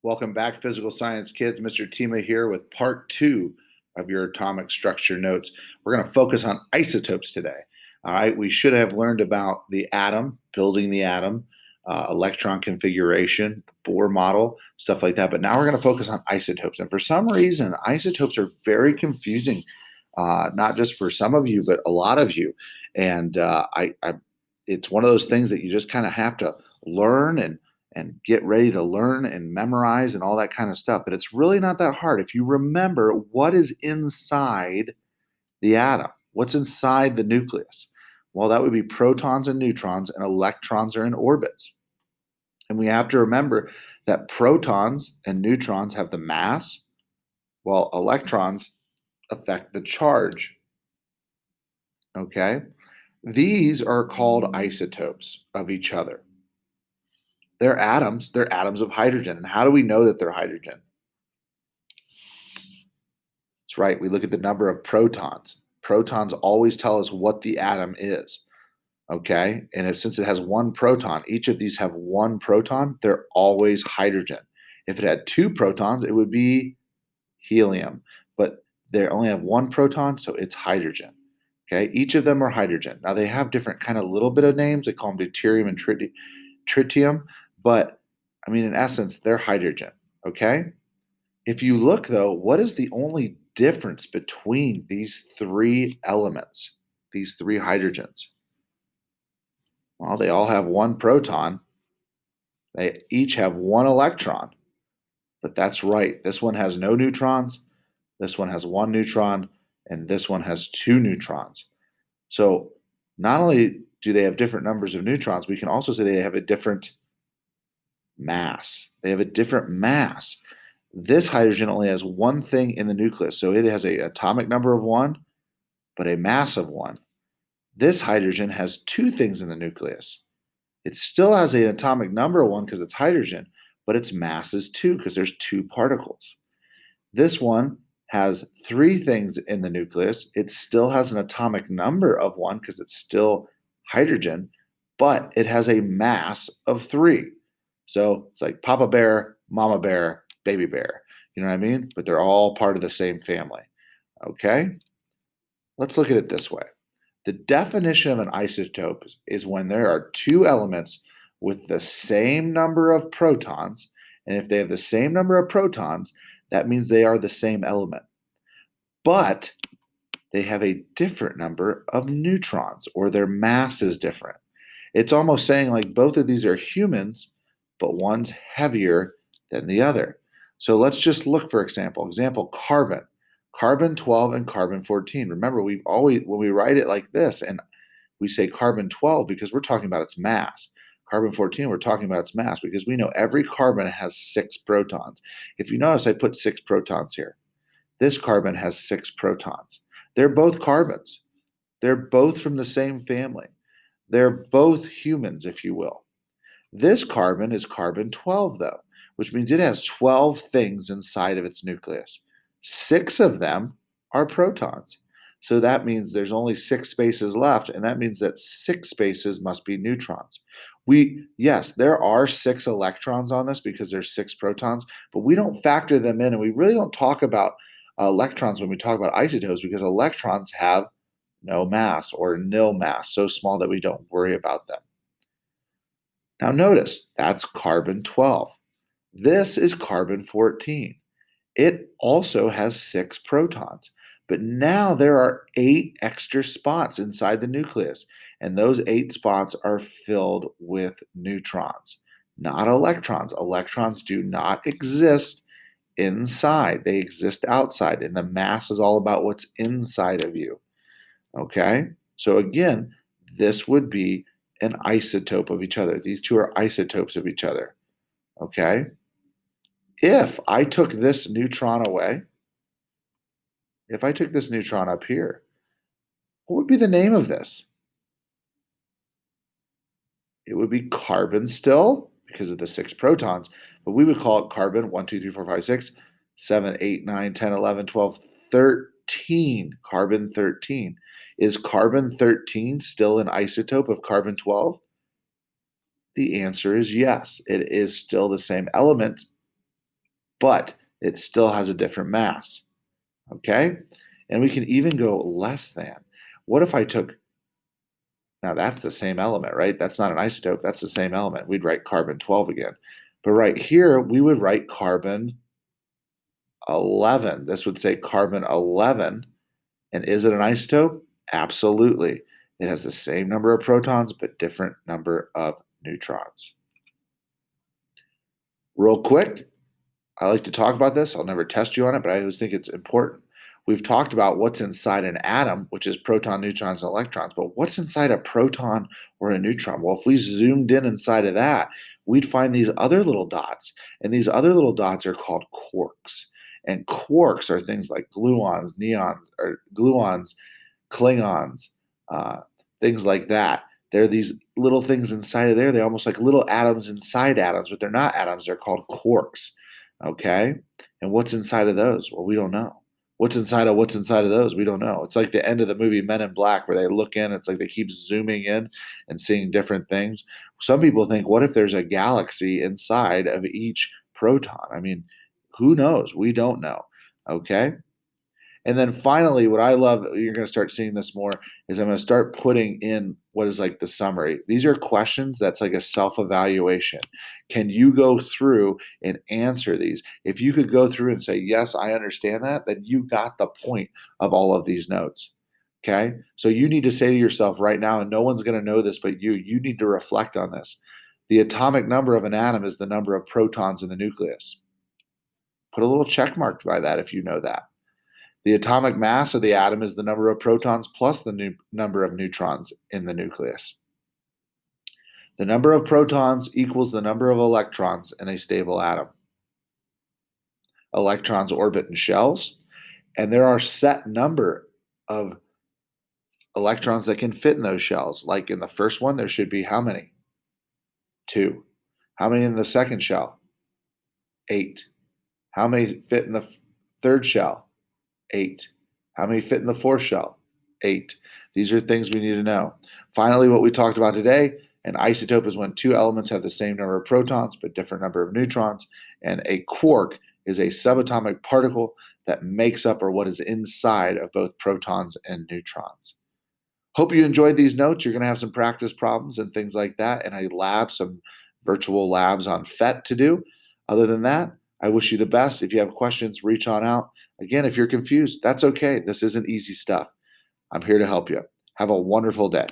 Welcome back, physical science kids. Mr. Tima here with part two of your atomic structure notes. We're going to focus on isotopes today. All right, we should have learned about the atom, building the atom, electron configuration, Bohr model, stuff like that. But now we're going to focus on isotopes. And for some reason, isotopes are very confusing, not just for some of you, but a lot of you. And it's one of those things that you just kind of have to learn and get ready to learn and memorize and all that kind of stuff. But it's really not that hard if you remember what is inside the atom, what's inside the nucleus. Well, that would be protons and neutrons, and electrons are in orbits. And we have to remember that protons and neutrons have the mass, while electrons affect the charge. Okay? These are called isotopes of each other. They're atoms of hydrogen. And how do we know that they're hydrogen? That's right, we look at the number of protons. Protons always tell us what the atom is, okay? And since it has one proton, each of these have one proton, they're always hydrogen. If it had two protons, it would be helium, but they only have one proton, so it's hydrogen. Okay, each of them are hydrogen. Now they have different kind of little bit of names. They call them deuterium and tritium, but I mean, in essence, they're hydrogen. Okay. If you look though, what is the only difference between these three elements, these three hydrogens? Well, they all have one proton. They each have one electron, but that's right. This one has no neutrons. This one has one neutron, and this one has two neutrons. So not only do they have different numbers of neutrons, we can also say they have a different mass. They have a different mass. This hydrogen only has one thing in the nucleus, so it has an atomic number of 1, but a mass of 1. This hydrogen has two things in the nucleus. It still has an atomic number of 1 because it's hydrogen, but its mass is 2 because there's two particles. This one has three things in the nucleus. It still has an atomic number of 1 because it's still hydrogen, but it has a mass of 3. So it's like Papa Bear, Mama Bear, Baby Bear. You know what I mean? But they're all part of the same family. Okay? Let's look at it this way. The definition of an isotope is when there are two elements with the same number of protons, and if they have the same number of protons, that means they are the same element. But they have a different number of neutrons, or their mass is different. It's almost saying like both of these are humans, but one's heavier than the other. So let's just look, for example, carbon. Carbon 12 and carbon 14. Remember, we always, when we write it like this, and we say carbon 12 because we're talking about its mass. Carbon 14, we're talking about its mass because we know every carbon has 6 protons. If you notice, I put 6 protons here. This carbon has 6 protons. They're both carbons. They're both from the same family. They're both humans, if you will. This carbon is carbon 12, though, which means it has 12 things inside of its nucleus. 6 of them are protons. So that means there's only 6 spaces left, and that means that 6 spaces must be neutrons. Yes, there are 6 electrons on this because there's 6 protons, but we don't factor them in, and we really don't talk about electrons when we talk about isotopes because electrons have no mass or nil mass, so small that we don't worry about them. Now notice, that's carbon 12. This is carbon 14. It also has 6 protons, but now there are 8 extra spots inside the nucleus, and those 8 spots are filled with neutrons, not electrons. Electrons do not exist inside, they exist outside, and the mass is all about what's inside of you. Okay? So again, this would be an isotope of each other. These two are isotopes of each other. Okay? If I took this neutron away, if I took this neutron up here, what would be the name of this? It would be carbon still because of the 6 protons, but we would call it carbon 1, 2, 3, 4, 5, 6, 7, 8, 9, 10, 11, 12, 13. Carbon 13. Is carbon 13 still an isotope of carbon 12? The answer is yes. It is still the same element, but it still has a different mass. Okay? And we can even go less than. What if I took, now that's the same element, right? That's not an isotope, that's the same element. We'd write carbon 12 again. But right here, we would write carbon 11. This would say carbon 11. And is it an isotope? Absolutely. It has the same number of protons, but different number of neutrons. Real quick, I like to talk about this. I'll never test you on it, but I always think it's important. We've talked about what's inside an atom, which is proton, neutrons, and electrons, but what's inside a proton or a neutron? Well, if we zoomed in inside of that, we'd find these other little dots, and these other little dots are called quarks. And quarks are things like gluons, neons, or gluons, klingons, uh, things like that. They're these little things inside of there. They're almost like little atoms inside atoms, but they're not atoms. They're called quarks. Okay? And what's inside of those? Well, we don't know. What's inside of those? We don't know. It's like the end of the movie Men in Black where they look in, it's like they keep zooming in and seeing different things. Some people think, what if there's a galaxy inside of each proton? I mean, who knows? We don't know. Okay? And then finally, what I love, you're going to start seeing this more, is I'm going to start putting in what is like the summary. These are questions that's like a self-evaluation. Can you go through and answer these? If you could go through and say, yes, I understand that, then you got the point of all of these notes. Okay? So you need to say to yourself right now, and no one's going to know this but you need to reflect on this. The atomic number of an atom is the number of protons in the nucleus. Put a little check mark by that if you know that. The atomic mass of the atom is the number of protons plus the number of neutrons in the nucleus. The number of protons equals the number of electrons in a stable atom. Electrons orbit in shells, and there are set number of electrons that can fit in those shells. Like in the first one, there should be how many? 2. How many in the second shell? 8. How many fit in the third shell? 8. How many fit in the fourth shell? 8. These are things we need to know. Finally, what we talked about today, an isotope is when two elements have the same number of protons but different number of neutrons, and a quark is a subatomic particle that makes up or what is inside of both protons and neutrons. Hope you enjoyed these notes. You're going to have some practice problems and things like that, and a lab, some virtual labs on PhET to do. Other than that, I wish you the best. If you have questions, reach on out. Again, if you're confused, that's okay. This isn't easy stuff. I'm here to help you. Have a wonderful day.